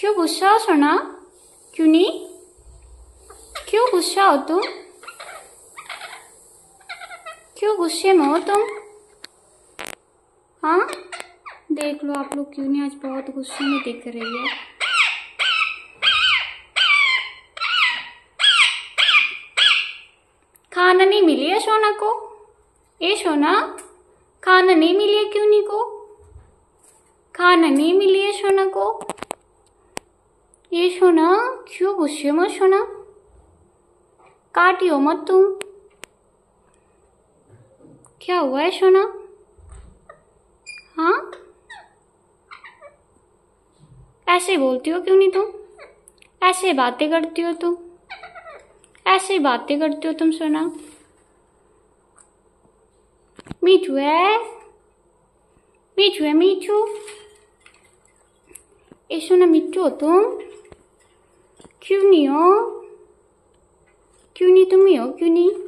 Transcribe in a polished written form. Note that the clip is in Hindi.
क्यों गुस्सा हो सोना? क्यों नहीं? क्यों गुस्सा हो तुम? क्यों गुस्से में हो तुम? हाँ, देख लो आप लोग, क्यों नहीं आज बहुत गुस्से में दिख रही है। खाना नहीं मिली है सोना को? ए सोना, खाना नहीं मिली है क्यों नहीं को? खाना नहीं मिली है सोना को? ये सोना, क्यों गुस्से में सोना? काटियो मत तुम। क्या हुआ है सोना? हाँ, ऐसे बोलती हो क्यों नहीं तुम? ऐसे बातें करती हो तुम? ऐसे बातें करती हो तुम सोना? मीठू है, मीठू है, मीठू। ए सोना, मीठू हो तुम? क्यों नहीं हो? क्यों नहीं तुम ही हो? क्यों नहीं?